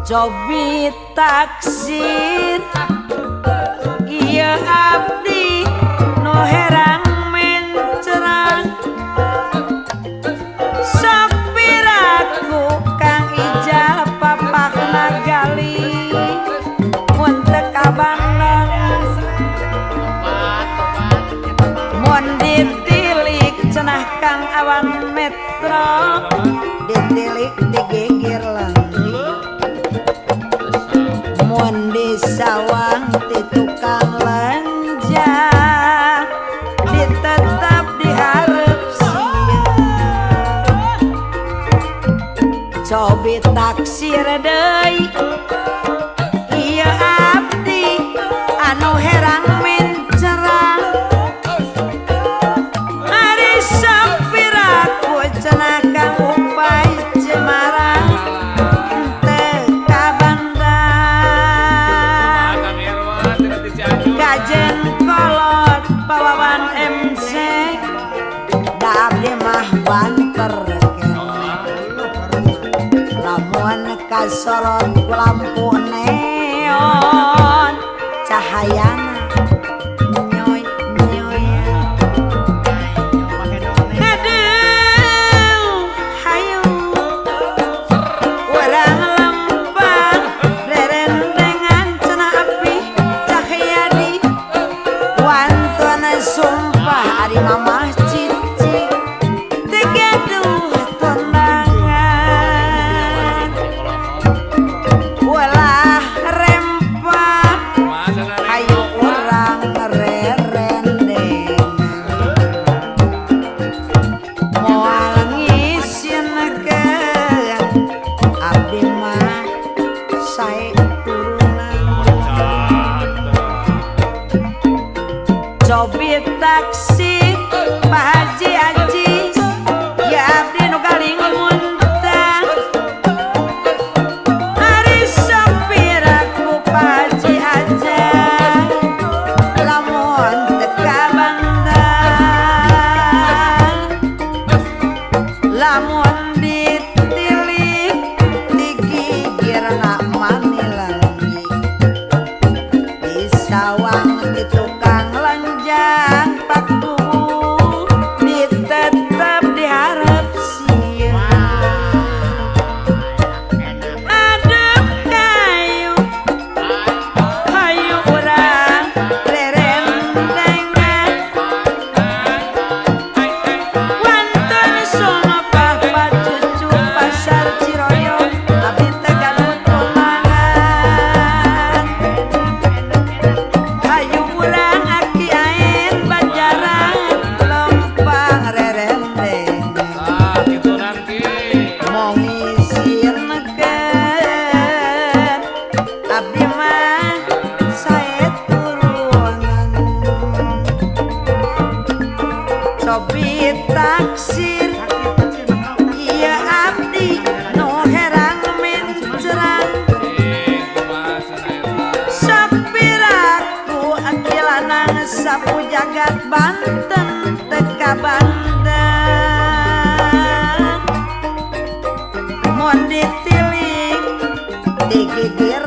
cobi taksir iya abdi nu herang mencerang sok piraku kang ija papah nagali mun teu kabandang mun ditilik cenah kang awan metro ditilik digigir langit mun disawang ti tukang lanjang ditetep diharep siang cobi taksir deui ieu abdi anu herang mencerang ari sapiraku cenah kang upay cemarang kajen kolot pawawan MC da abdi mah banter lamun kasorot ku lampu neon cahayana nyoy nyoy aduh hayu urang lempang rerendengan cenah api cahyadi wantun sumpah ari mamah cici tegaduh tunangan ulah rempak hayu urang rerendengan moal ngisieunkeun abdi mah sae cobi taksi Pak Haji Haji ya abdi nu galing muntang hari sapiraku Pak Haji aja lamun teu kabandang lamun ditilik digigirna manilangi disawang di tukang lanjang tak tubuh ditetep diharap siang aduh kayu kayu urang rerendengan wantun sunopah pacucu pasar Ciroyo abdi teh gaduh tunangan hayu urang aki ain banjaran lempang rerendengan gitu nanti mau ngisieunkeun abdi mah sae turunan cobi taksir iya abdi nu herang mencerang sok piraku akilanang sapu jagat Banten teu kabandang mun ditilik digigir